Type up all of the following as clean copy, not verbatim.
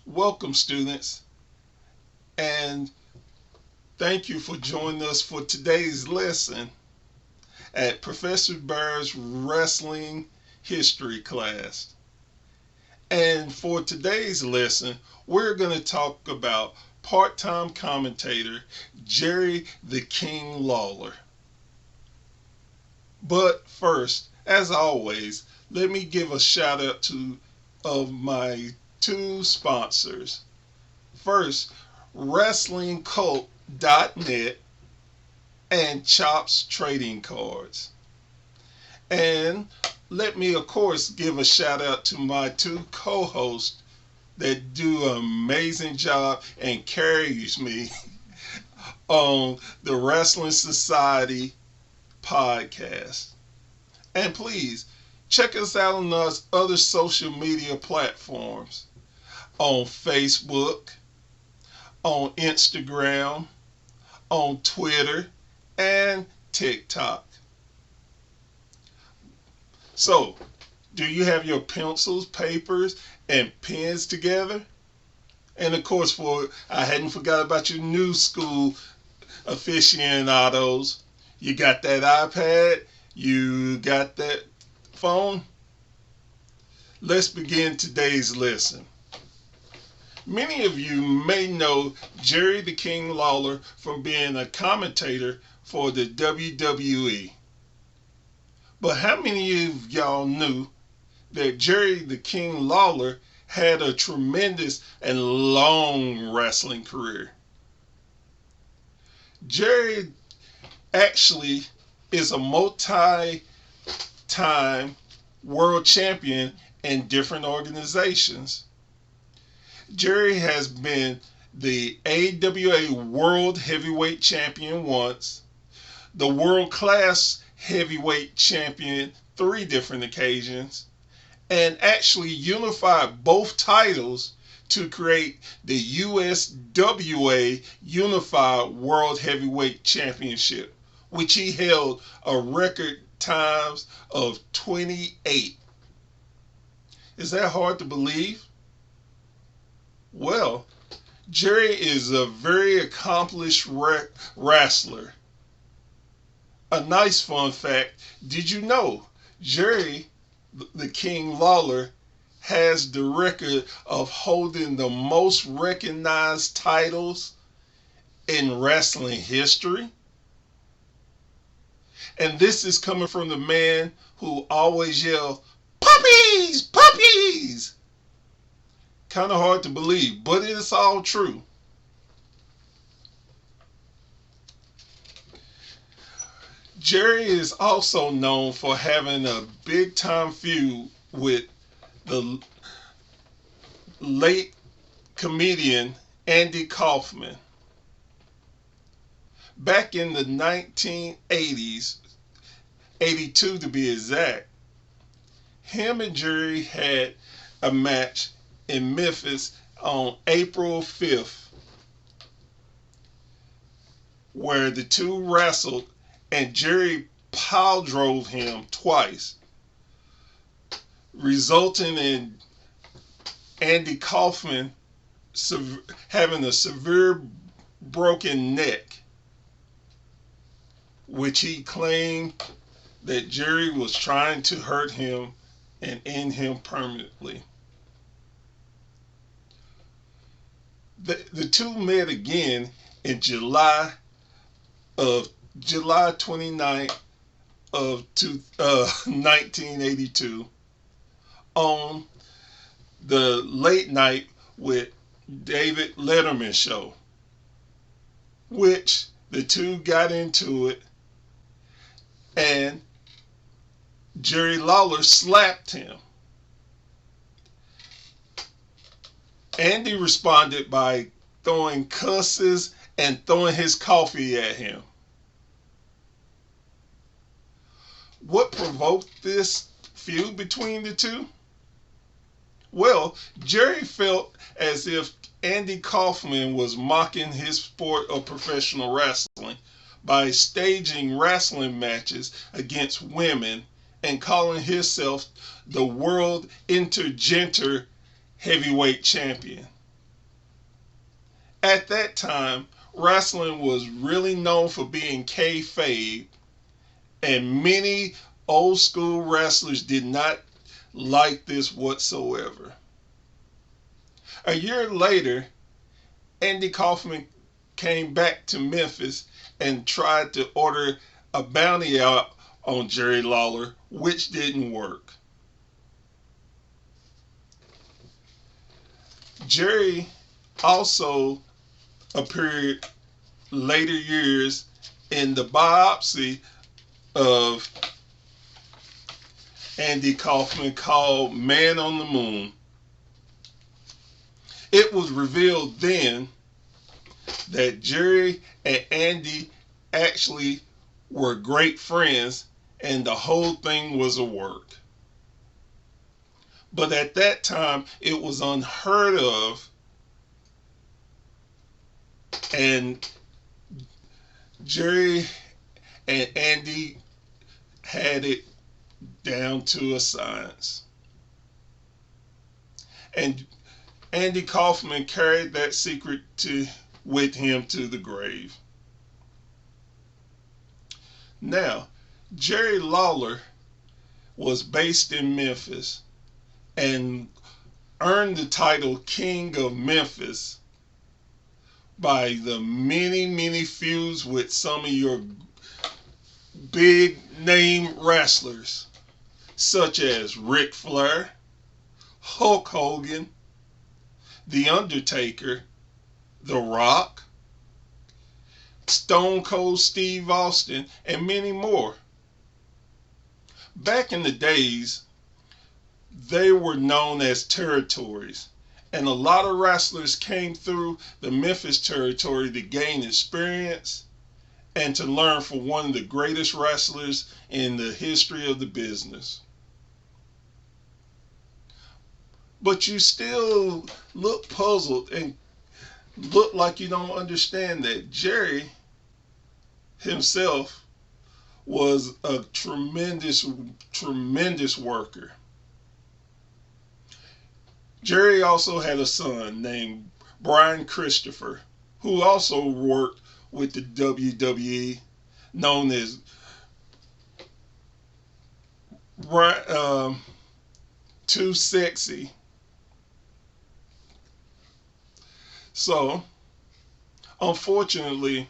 Welcome, students, and thank you for joining us for today's lesson at Professor Burr's Wrestling History class. And for today's lesson, we're going to talk about part-time commentator Jerry the King Lawler. But first, as always, let me give a shout out to of my two sponsors. First, WrestlingCult.net and Chops Trading Cards. And let me, of course, give a shout out to my two co-hosts that do an amazing job and carries me on the Wrestling Society podcast. And please, check us out on those other social media platforms on Facebook, on Instagram, on Twitter, and TikTok. So, do you have your pencils, papers, and pens together? And of course, I hadn't forgot about your new school aficionados. You got that iPad? You got that phone? Let's begin today's lesson. Many of you may know Jerry the King Lawler from being a commentator for the WWE. But how many of y'all knew that Jerry the King Lawler had a tremendous and long wrestling career? Jerry actually is a multi-time world champion in different organizations. Jerry has been the AWA World Heavyweight Champion once, the World Class Heavyweight Champion 3 different occasions, and actually unified both titles to create the USWA Unified World Heavyweight Championship, which he held a record times of 28. Is that hard to believe? Well, Jerry is a very accomplished wrestler. A nice fun fact, did you know Jerry the King Lawler has the record of holding the most recognized titles in wrestling history? And this is coming from the man who always yelled, "Puppies! Puppies!" Kind of hard to believe, but it is all true. Jerry is also known for having a big time feud with the late comedian Andy Kaufman. Back in the 1980s, 82 to be exact, him and Jerry had a match in Memphis on April 5th, where the two wrestled and Jerry pile drove him twice, resulting in Andy Kaufman having a severe broken neck, which he claimed that Jerry was trying to hurt him and end him permanently. The two met again in July 29th of 1982 on the Late Night with David Letterman show, which the two got into it and Jerry Lawler slapped him. Andy responded by throwing cusses and throwing his coffee at him. What provoked this feud between the two? Well, Jerry felt as if Andy Kaufman was mocking his sport of professional wrestling by staging wrestling matches against women and calling himself the world intergender heavyweight champion. At that time, wrestling was really known for being kayfabe, and many old school wrestlers did not like this whatsoever. A year later, Andy Kaufman came back to Memphis and tried to order a bounty out on Jerry Lawler, which didn't work. Jerry also appeared later years in the biopsy of Andy Kaufman called Man on the Moon. It was revealed then that Jerry and Andy actually were great friends and the whole thing was a work. But at that time, it was unheard of, and Jerry and Andy had it down to a science. And Andy Kaufman carried that secret with him to the grave. Now, Jerry Lawler was based in Memphis and earned the title King of Memphis by the many feuds with some of your big name wrestlers, such as Ric Flair, Hulk Hogan, The Undertaker, The Rock, Stone Cold Steve Austin, and many more. Back in the days, they were known as territories, and a lot of wrestlers came through the Memphis territory to gain experience and to learn from one of the greatest wrestlers in the history of the business. But you still look puzzled and look like you don't understand that Jerry himself was a tremendous worker. Jerry also had a son named Brian Christopher, who also worked with the WWE, known as Too Sexy. So, unfortunately,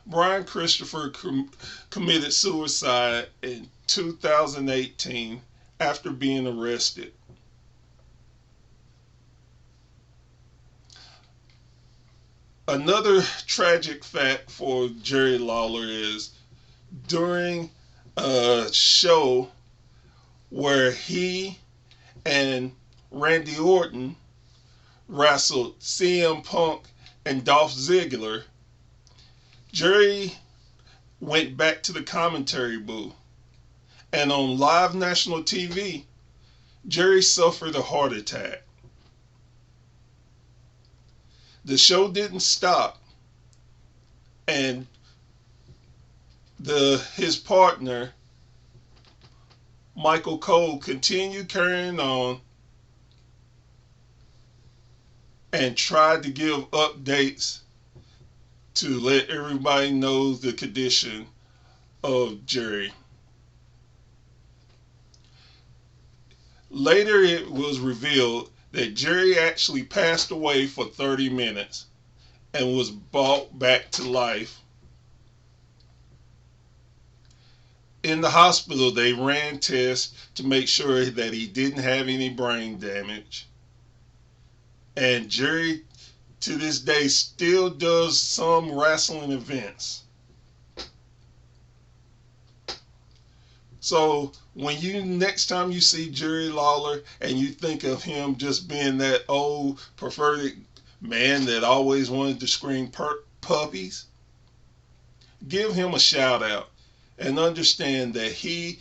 Brian Christopher committed suicide in 2018 after being arrested. Another tragic fact for Jerry Lawler is during a show where he and Randy Orton wrestled CM Punk and Dolph Ziggler, Jerry went back to the commentary booth, and on live national TV, Jerry suffered a heart attack. The show didn't stop, and his partner, Michael Cole, continued carrying on and tried to give updates to let everybody know the condition of Jerry. Later, it was revealed that Jerry actually passed away for 30 minutes and was brought back to life. In the hospital, they ran tests to make sure that he didn't have any brain damage. And Jerry, to this day, still does some wrestling events. So when next time you see Jerry Lawler and you think of him just being that old perverted man that always wanted to scream puppies, give him a shout out and understand that he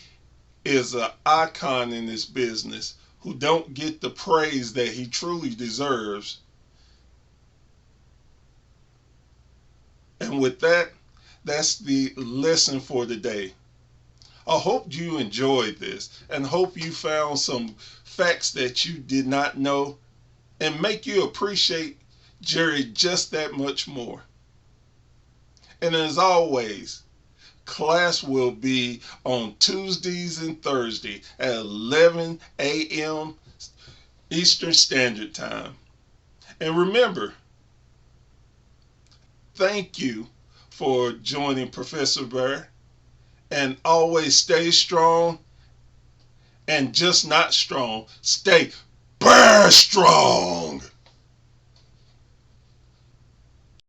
is an icon in this business who don't get the praise that he truly deserves. And with that, that's the lesson for today. I hope you enjoyed this and hope you found some facts that you did not know and make you appreciate Jerry just that much more. And as always, class will be on Tuesdays and Thursdays at 11 a.m. Eastern Standard Time. And remember, thank you for joining Professor Bear. And always stay strong and just not strong. Stay bear strong.